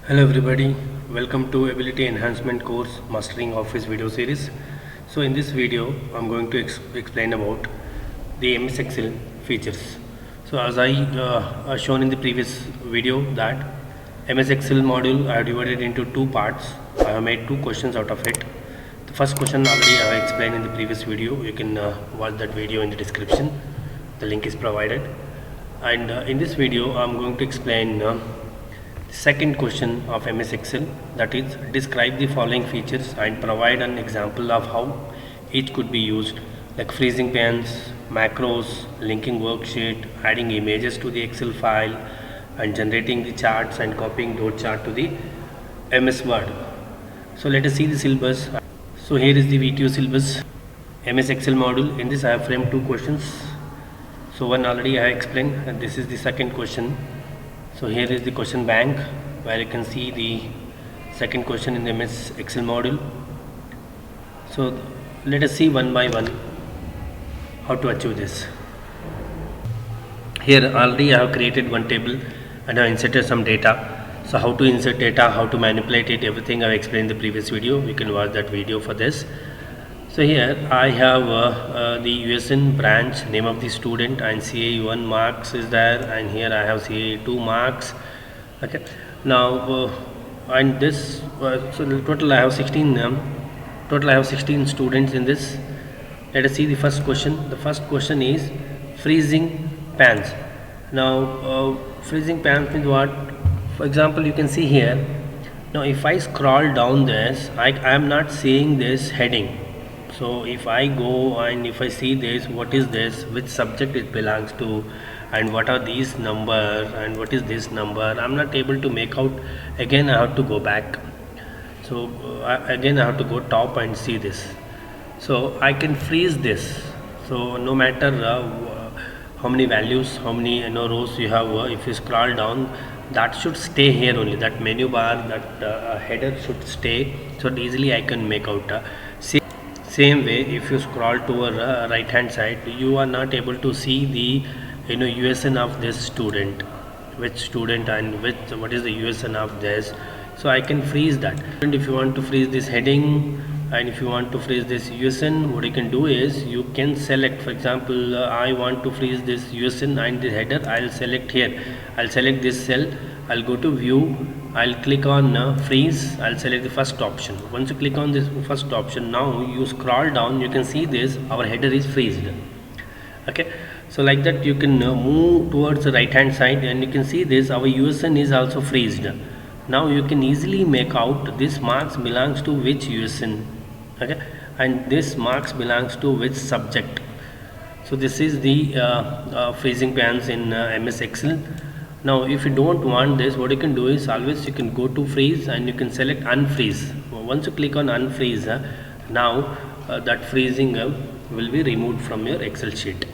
Hello everybody, welcome to Ability Enhancement course Mastering Office video series. So in this video I'm going to explain about the MS Excel features. So as I shown in the previous video that MS Excel module I have divided into two parts. I have made two questions out of it. The first question already I have explained in the previous video. You can watch that video in the description. The link is provided. And in this video I'm going to explain second question of MS Excel, that is describe the following features and provide an example of how each could be used, like freezing pans, macros, linking worksheet, adding images to the Excel file and generating the charts and copying those chart to the MS Word. So let us see the syllabus. So here is the VTO syllabus, MS Excel module. In this I have framed two questions. So one already I explained and this is the second question. So here is the question bank where you can see the second question in the MS Excel module. So let us see one by one how to achieve this. Here already I have created one table and I have inserted some data. So how to insert data, how to manipulate it, everything I have explained in the previous video. You can watch that video for this. So here I have the USN branch, name of the student, and CA1 marks is there, and here I have CA2 marks. Okay, now and this so the total I have 16 students in this. Let us see the first question. The first question is freezing pans. Now freezing pans means what? For example, you can see here. Now if I scroll down this, I am not seeing this heading. So if I go and if I see this, what is this, which subject it belongs to, and what are these numbers and what is this number, I'm not able to make out. Again I have to go back. So again I have to go top and see this. So I can freeze this. So no matter how many values, how many rows you have, if you scroll down, that should stay here only. That menu bar, that header should stay. So easily I can make out. Same way, if you scroll to a right hand side, you are not able to see the USN of this student, which student and what is the USN of this. So I can freeze that. And if you want to freeze this heading and if you want to freeze this USN, what you can do is you can select. For example, I want to freeze this USN and the header. I'll select here. I'll select this cell. I'll go to view. I'll click on freeze. I'll select the first option. Once you click on this first option, now you scroll down, you can see this, our header is freezed. Okay, so like that you can move towards the right hand side and you can see this, our USN is also freezed. Now you can easily make out this marks belongs to which USN, okay, and this marks belongs to which subject. So this is the freezing pans in MS Excel. Now if you don't want this, what you can do is always you can go to freeze and you can select unfreeze. Once you click on unfreeze, now that freezing will be removed from your Excel sheet.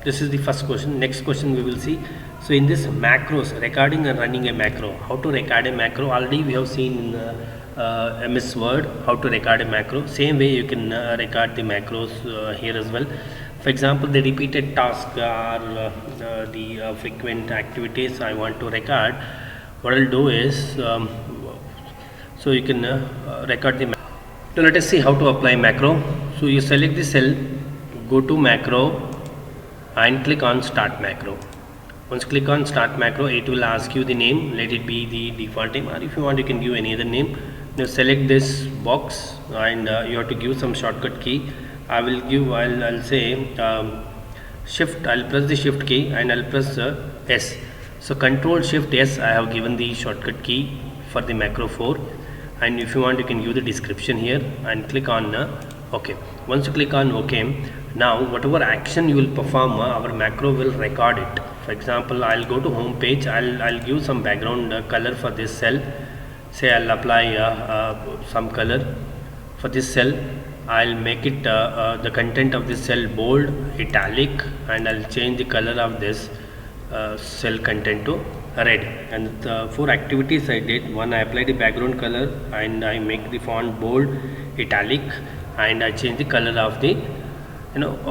This is the first question. Next question we will see. So in this macros, recording and running a macro, how to record a macro, already we have seen in MS Word how to record a macro. Same way you can record the macros here as well. For example, the repeated task or the frequent activities I want to record, what I'll do is so you can record the macro. So let us see how to apply macro. So you select the cell, go to macro and click on start macro. Once you click on start macro, it will ask you the name. Let it be the default name, or if you want you can give any other name. Now select this box and you have to give some shortcut key. I will give, I'll say shift, I'll press the shift key and I'll press S. So control shift S, I have given the shortcut key for the macro 4, and if you want you can give the description here and click on OK. Once you click on OK, now whatever action you will perform, our macro will record it. For example, I'll go to home page, I'll give some background color for this cell. Say I'll apply some color for this cell. I'll make it the content of this cell bold, italic, and I'll change the color of this cell content to red. And the 4 activities I did: one, I applied the background color and I make the font bold, italic, and I change the color of the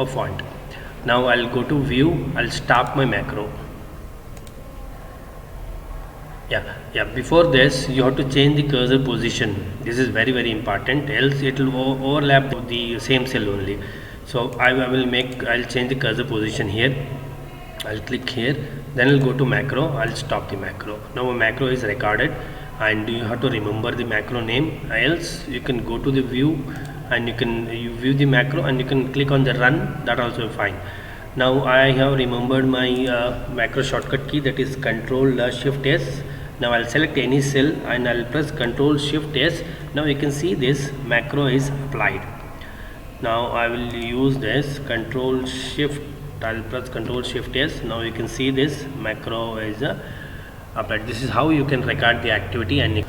font. Now I'll go to view, I'll stop my macro. Yeah, before this you have to change the cursor position. This is very important, else it will overlap the same cell only. So I'll change the cursor position here. I'll click here, then I'll go to macro. I'll stop the macro. Now a macro is recorded and you have to remember the macro name, else you can go to the view and you view the macro and you can click on the run. That also fine. Now I have remembered my macro shortcut key, that is Control Shift S. Now I'll select any cell and I'll press Control Shift S. Now you can see this macro is applied. Now I will use this Control Shift. I'll press Control Shift S. Now you can see this macro is applied. This is how you can record the activity. And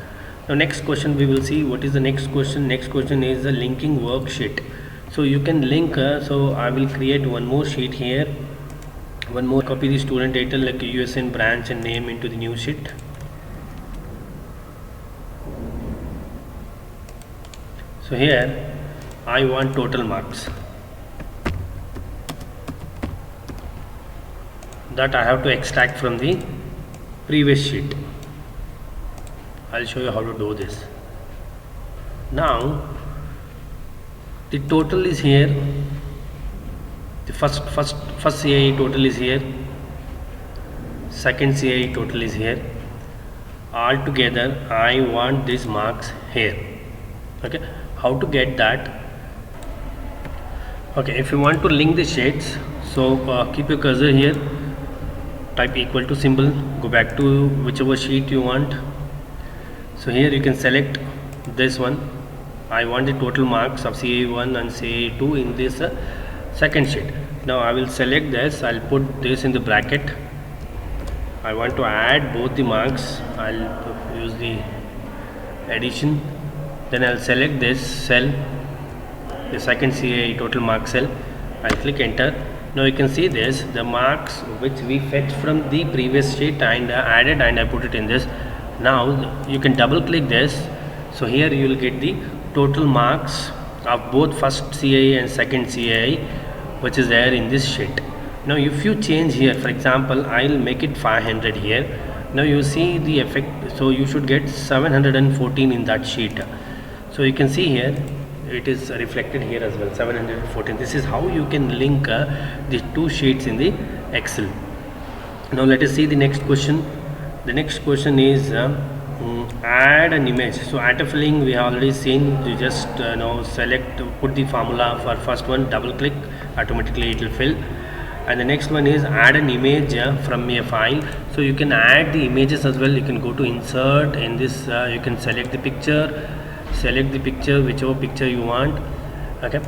now next question we will see. What is the next question? Next question is the linking worksheet. So you can link. So I will create one more sheet here. One more, copy the student title like USN branch and name into the new sheet. So here I want total marks. That I have to extract from the previous sheet. I'll show you how to do this. Now the total is here. The first CIE total is here. Second CIE total is here. All together I want these marks here. Okay, how to get that? Okay, if you want to link the sheets, so keep your cursor here, type equal to symbol, go back to whichever sheet you want. So here you can select this one. I want the total marks of CA1 and CA2 in this second sheet. Now I will select this. I'll put this in the bracket. I want to add both the marks. I'll use the addition. Then I'll select this cell, the second CA total mark cell. I'll click enter. Now you can see this, the marks which we fetched from the previous sheet and added, and I put it in this. Now you can double click this. So here you will get the total marks of both first CIE and second CIE which is there in this sheet. Now if you change here, for example I'll make it 500 here. Now you see the effect, so you should get 714 in that sheet. So you can see here it is reflected here as well, 714. This is how you can link the two sheets in the Excel. Now let us see the next question. The next question is add an image. So autofilling we have already seen. You just select, put the formula for first one, double click, automatically it will fill. And the next one is add an image from a file. So you can add the images as well. You can go to insert. In this you can select the picture, whichever picture you want. Okay,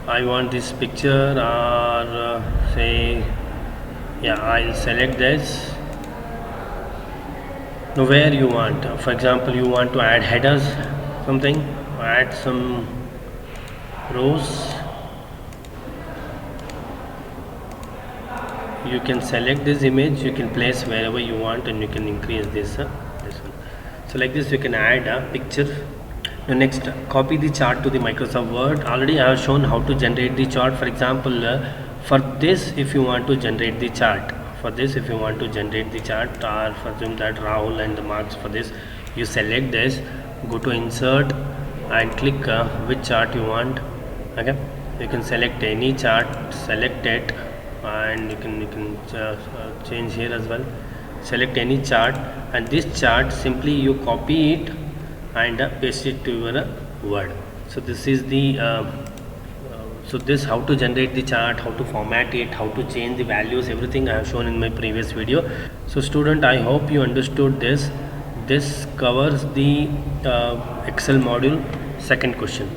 I want this picture, or say, yeah, I'll select this. Now where you want, for example you want to add headers, something, add some rows. You can select this image, you can place wherever you want, and you can increase this one. So like this you can add a picture. Now next, copy the chart to the Microsoft Word. Already I have shown how to generate the chart. For example for this, if you want to generate the chart, or for assume that Rahul and the marks for this, you select this, go to insert and click which chart you want. Okay, you can select any chart, select it, and you can change here as well. Select any chart, and this chart simply you copy it and paste it to your Word. So this is the how to generate the chart, how to format it, how to change the values, everything I have shown in my previous video. So student, I hope you understood this. This covers the Excel module second question.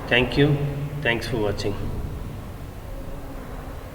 Thank you. Thanks for watching.